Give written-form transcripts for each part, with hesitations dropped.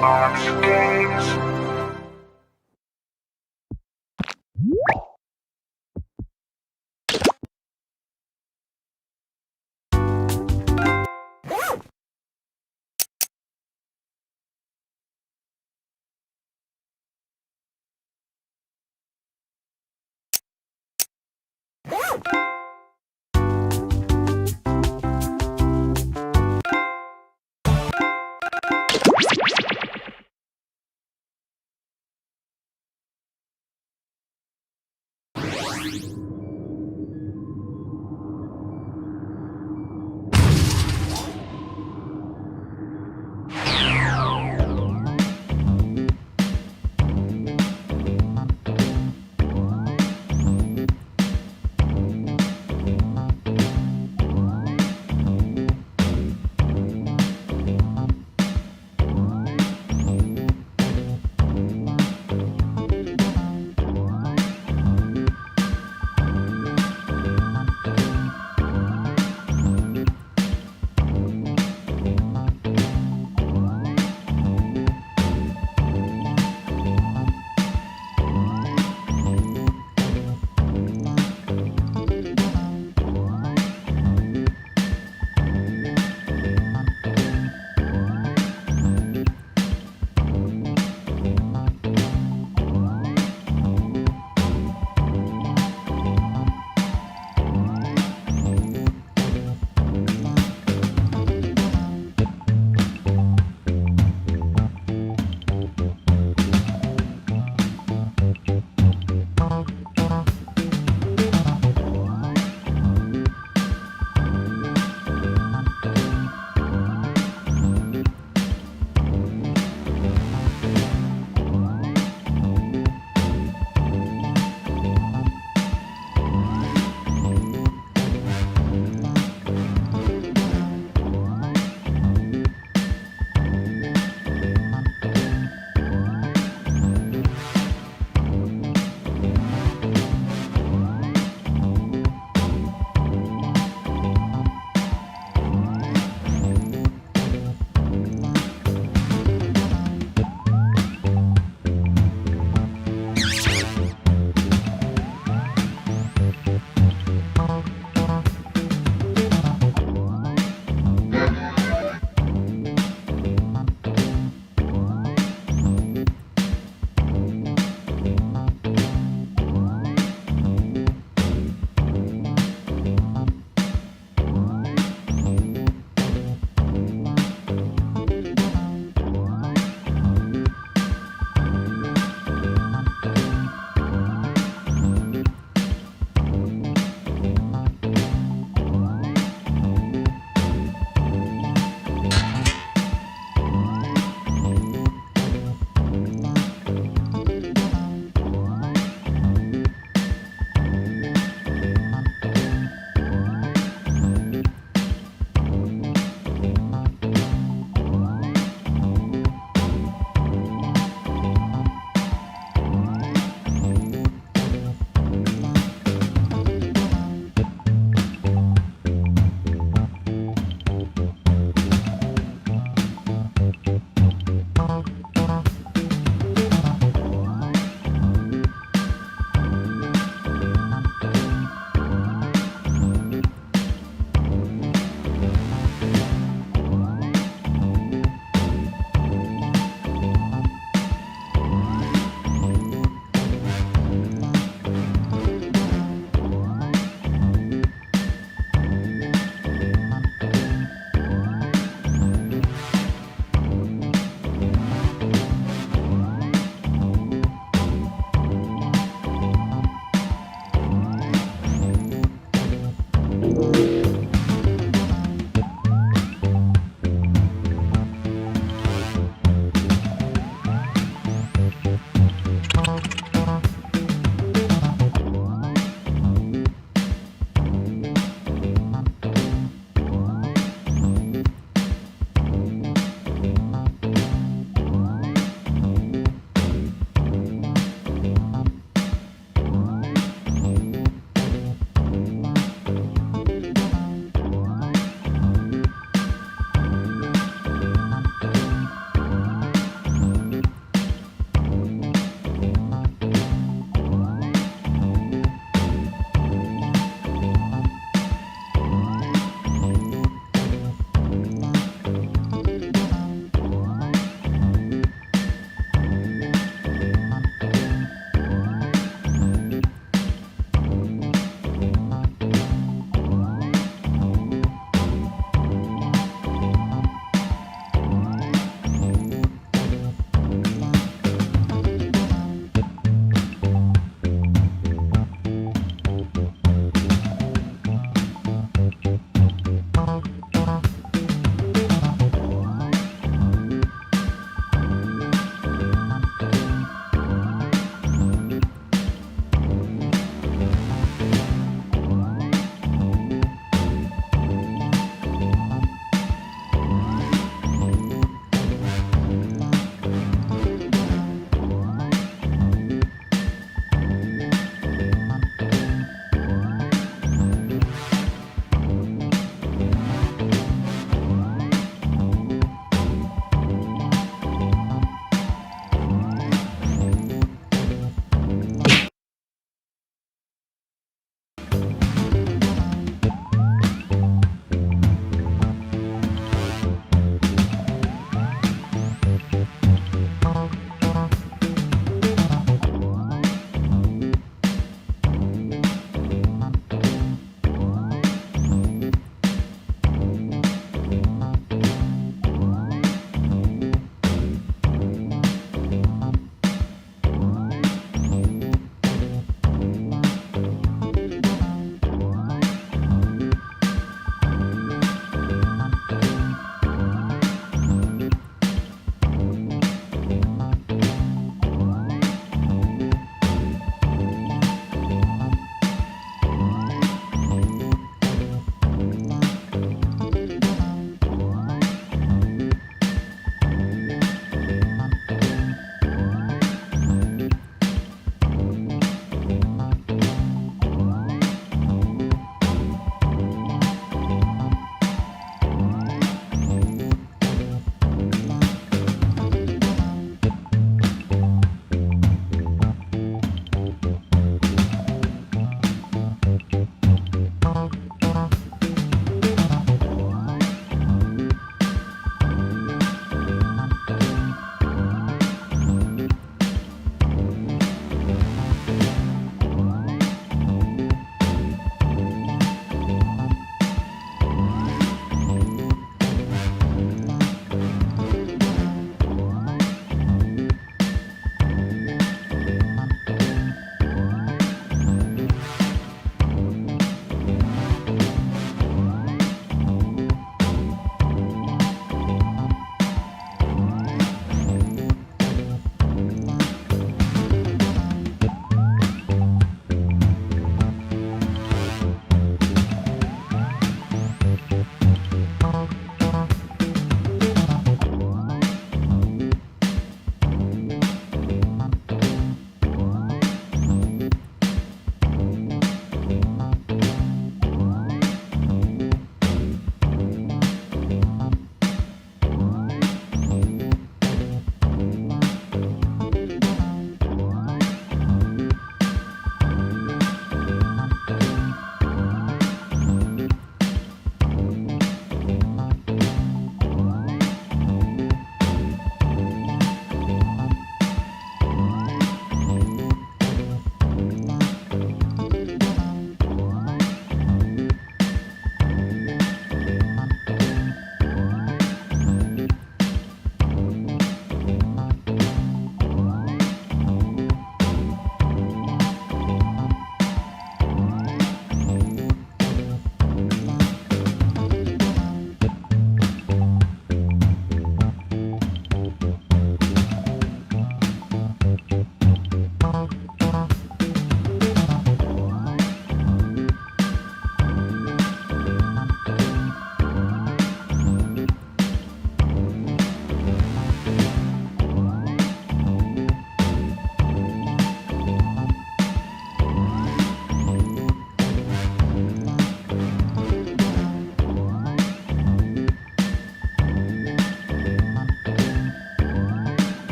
Jackbox Games.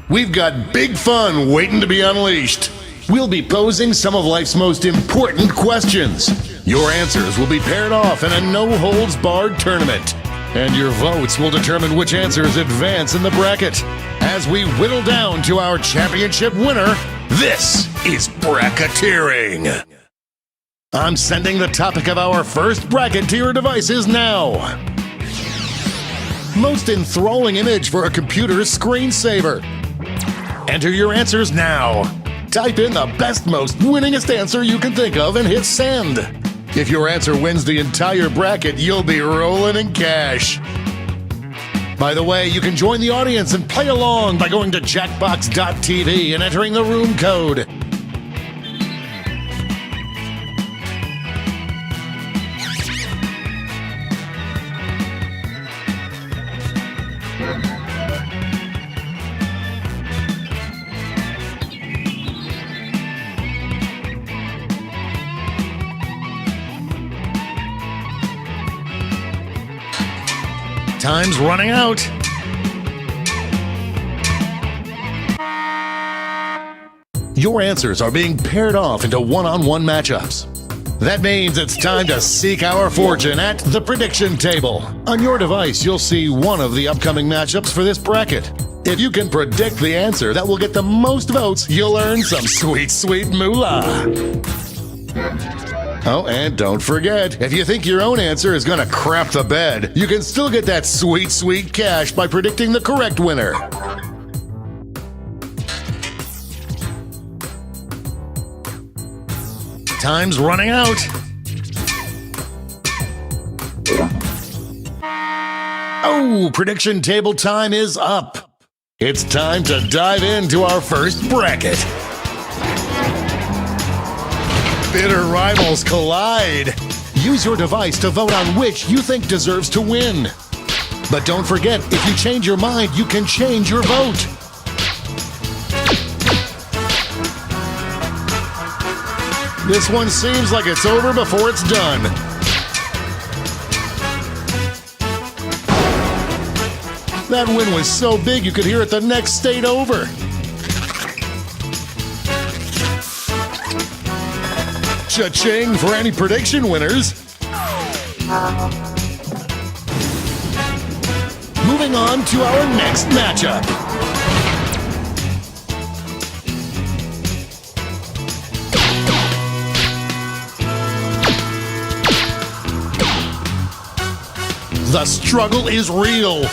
We've got big fun waiting to be unleashed. We'll be posing some of life's most important questions. Your answers will be paired off in a no-holds-barred tournament. And your votes will determine which answers advance in the bracket. As we whittle down to our championship winner, this is bracketeering. I'm sending the topic of our first bracket to your devices now. Most enthralling image for a computer's screensaver. Enter your answers now. Type in the best, most winningest answer you can think of and hit send. If your answer wins the entire bracket, you'll be rolling in cash. By the way, you can join the audience and play along by going to Jackbox.tv and entering the room code. Time's running out. Your answers are being paired off into one-on-one matchups. That means it's time to seek our fortune at the prediction table. On your device, you'll see one of the upcoming matchups for this bracket. If you can predict the answer that will get the most votes, you'll earn some sweet, sweet moolah. Oh, and don't forget, if you think your own answer is gonna crap the bed, you can still get that sweet, sweet cash by predicting the correct winner. Time's running out. Oh, prediction table time is up. It's time to dive into our first bracket. Bitter rivals collide. Use your device to vote on which you think deserves to win. But don't forget, if you change your mind, you can change your vote. This one seems like it's over before it's done. That win was so big you could hear it the next state over. Cha-ching for any prediction winners. Moving on to our next matchup. The struggle is real.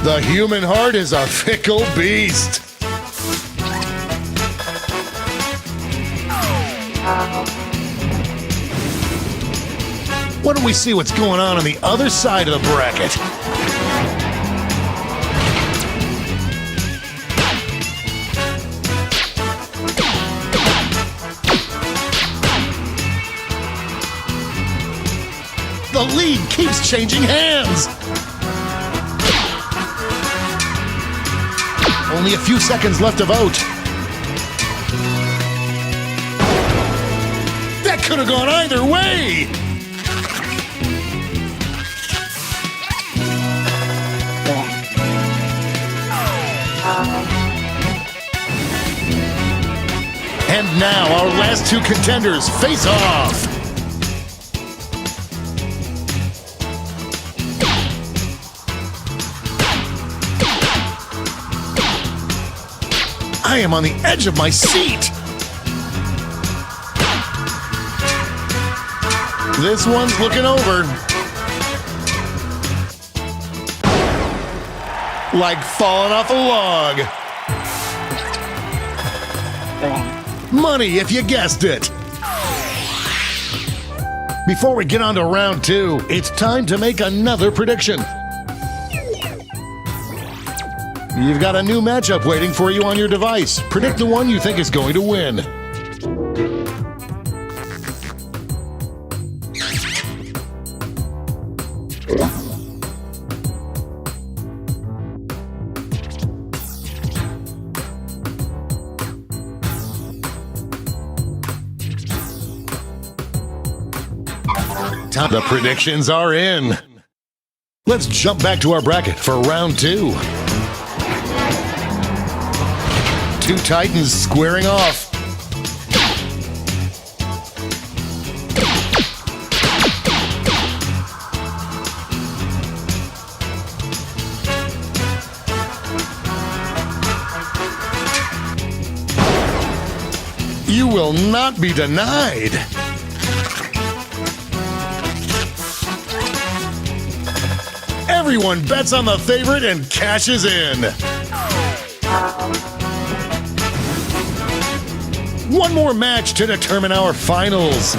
The human heart is a fickle beast. Why don't we see what's going on the other side of the bracket? The lead keeps changing hands. Only a few seconds left to vote. That could have gone either way. And now our last two contenders face off. I am on the edge of my seat. This one's looking over. Like falling off a log. Money, if you guessed it. Before we get on to round two, it's time to make another prediction. You've got a new matchup waiting for you on your device. Predict the one you think is going to win. The predictions are in. Let's jump back to our bracket for round 2. Two titans squaring off. You will not be denied. Everyone bets on the favorite and cashes in. One more match to determine our finals.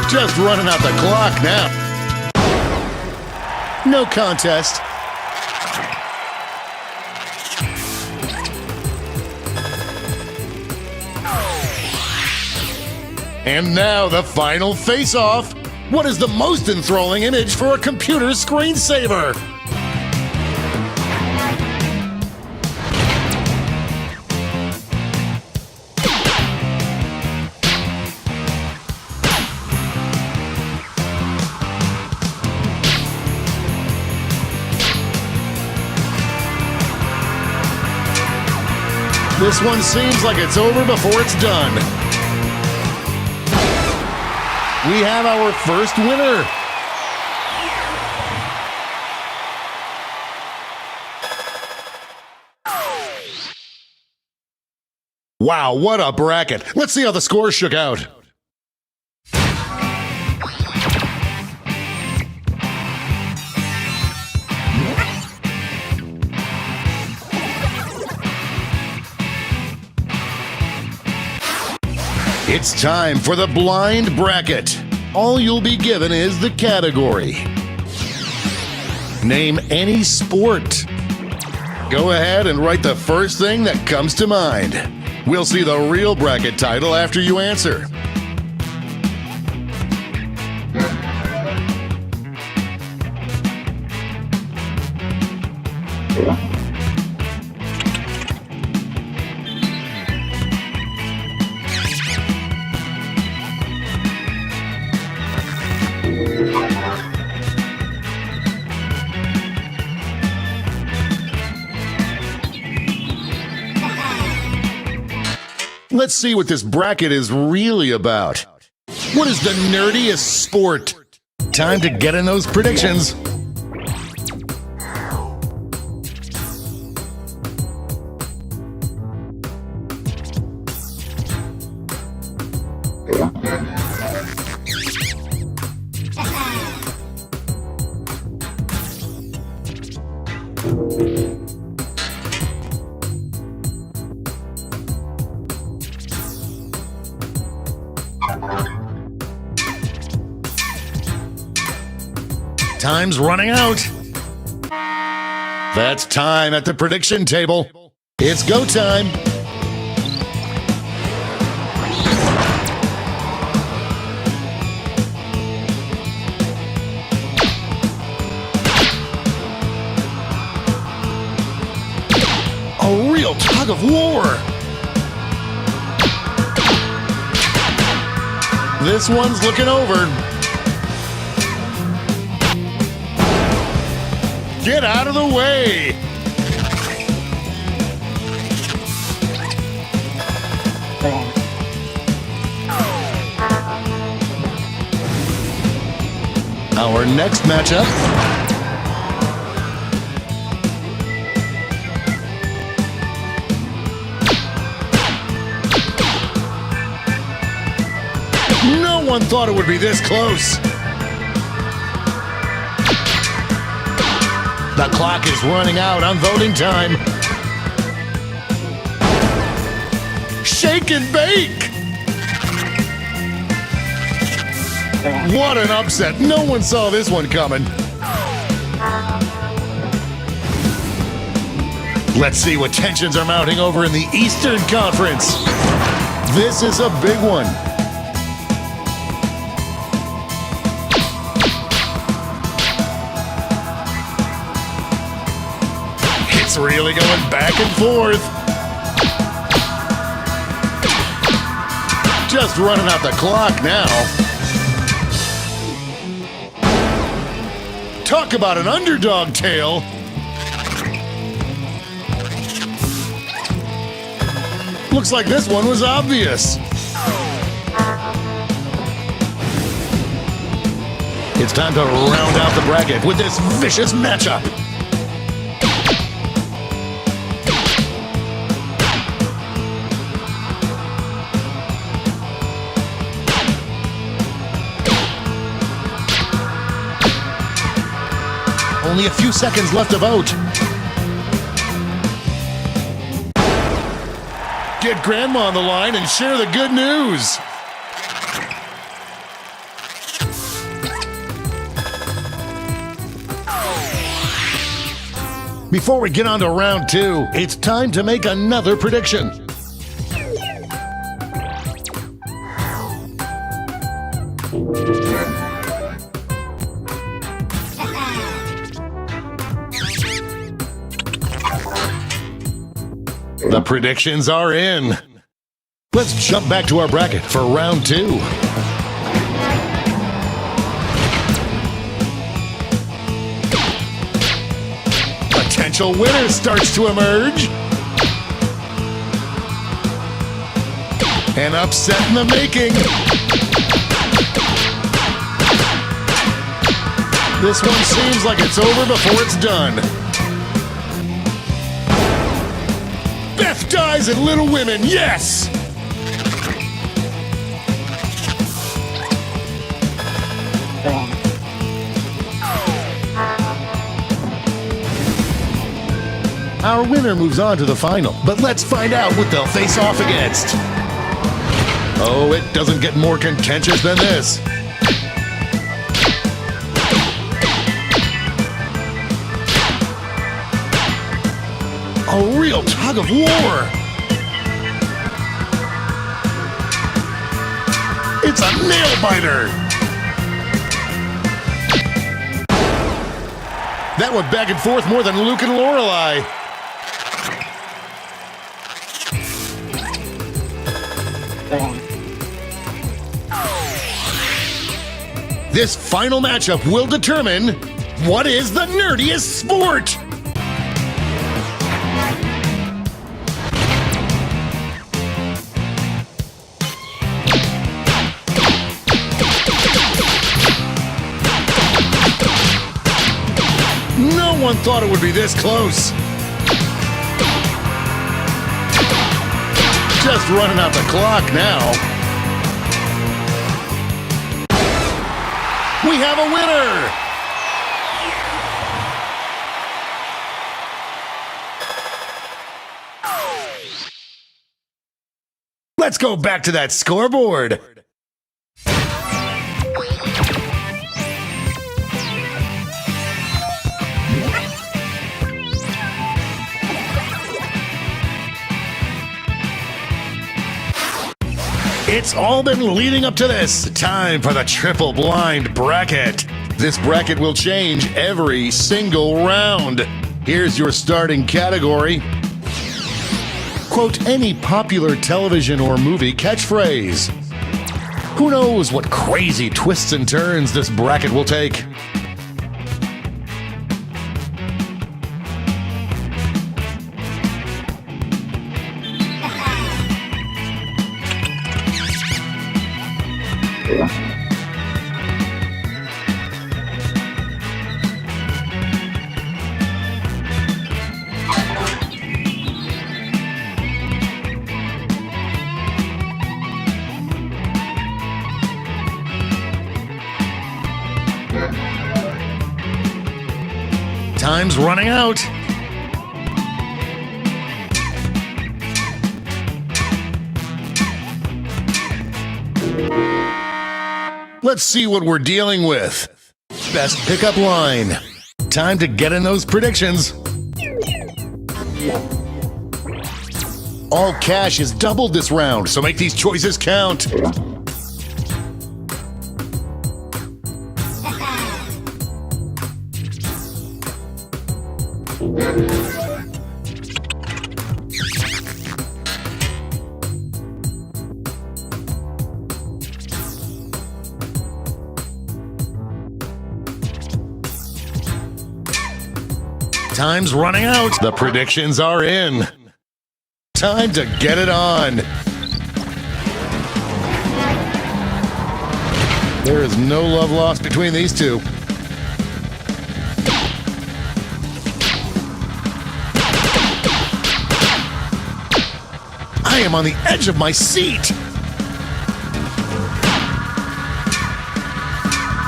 Just running out the clock now. No contest. And now the final face-off. What is the most enthralling image for a computer screensaver? This one seems like it's over before it's done. We have our first winner. Wow, what a bracket. Let's see how the scores shook out. It's time for the blind bracket. All you'll be given is the category. Name any sport. Go ahead and write the first thing that comes to mind. We'll see the real bracket title after you answer. Let's see what this bracket is really about. What is the nerdiest sport? Time to get in those predictions. Time's running out. That's time at the prediction table. It's go time. A real tug of war. This one's looking over. Get out of the way! Our next matchup. No one thought it would be this close. The clock is running out on voting time. Shake and bake! What an upset. No one saw this one coming. Let's see what tensions are mounting over in the Eastern Conference. This is a big one. It's really going back and forth. Just running out the clock now. Talk about an underdog tale. Looks like this one was obvious. It's time to round out the bracket with this vicious matchup. Only a few seconds left to vote. Get Grandma on the line and share the good news. Before we get on to round 2, it's time to make another prediction. The predictions are in. Let's jump back to our bracket for round 2. Potential winner starts to emerge. An upset in the making. This one seems like it's over before it's done. Beth dies at Little Women, yes! Our winner moves on to the final, but let's find out what they'll face off against. Oh, it doesn't get more contentious than this. A real tug of war. It's a nail-biter. That went back and forth more than Luke and Lorelei. This final matchup will determine what is the nerdiest sport. No one thought it would be this close. Just running out the clock now. We have a winner! Let's go back to that scoreboard. It's all been leading up to this. Time for the triple blind bracket. This bracket will change every single round. Here's your starting category. Quote any popular television or movie catchphrase. Who knows what crazy twists and turns this bracket will take? Time's running out. Let's see what we're dealing with. Best pickup line. Time to get in those predictions. All cash is doubled this round, so make these choices count. Time's running out. The predictions are in. Time to get it on. There is no love lost between these two. I am on the edge of my seat.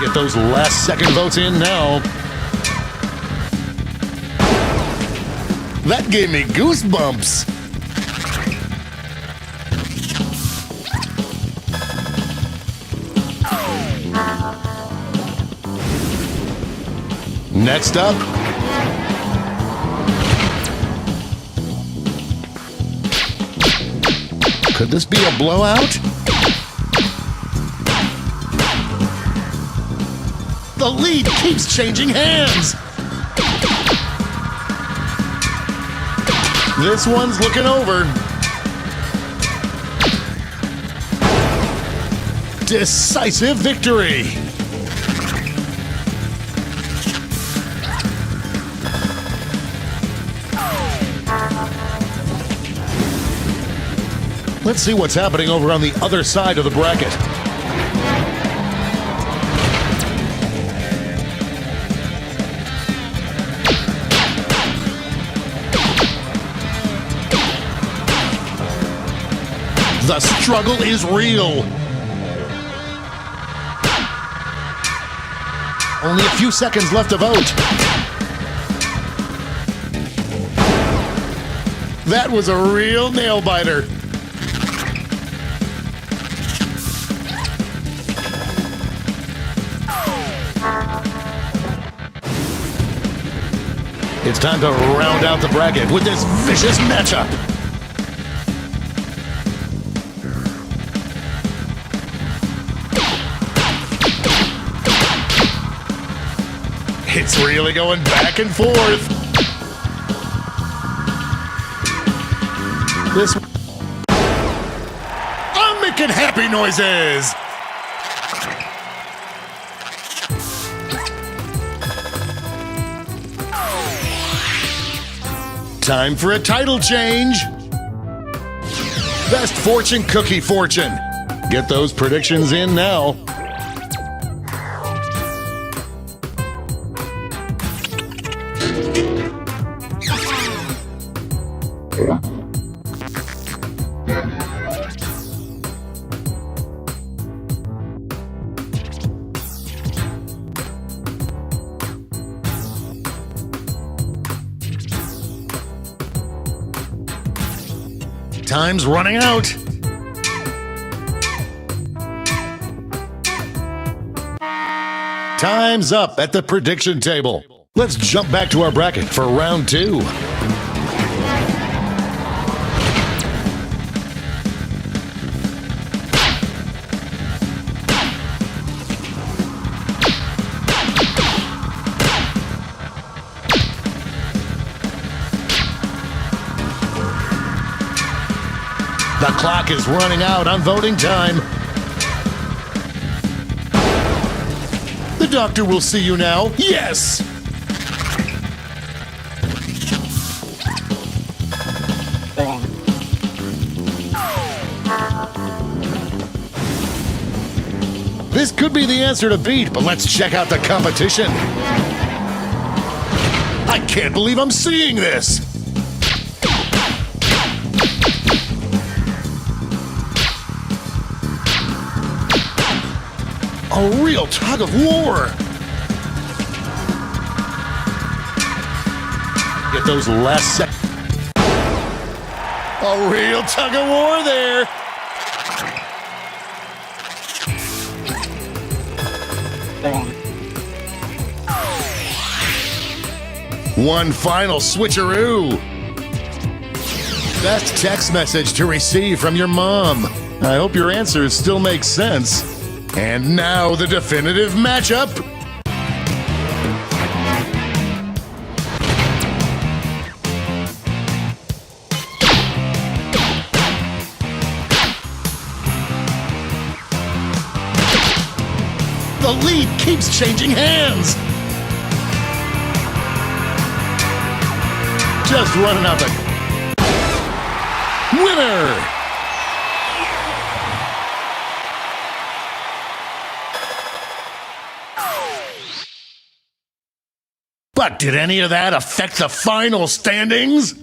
Get those last second votes in now. That gave me goosebumps. Next up, could this be a blowout? The lead keeps changing hands. This one's looking over. Decisive victory. Let's see what's happening over on the other side of the bracket. The struggle is real. Only a few seconds left to vote. That was a real nail-biter. It's time to round out the bracket with this vicious matchup. It's really going back and forth. I'm making happy noises. Time for a title change. Best fortune cookie fortune. Get those predictions in now. Time's running out. Time's up at the prediction table. Let's jump back to our bracket for round 2. The clock is running out on voting time. The doctor will see you now. Yes! This could be the answer to beat, but let's check out the competition. I can't believe I'm seeing this. A real tug of war. Get those last seconds. A real tug of war there. One final switcheroo. Best text message to receive from your mom. I hope your answers still make sense. And now the definitive matchup. The lead keeps changing hands. Just running out the winner! But did any of that affect the final standings?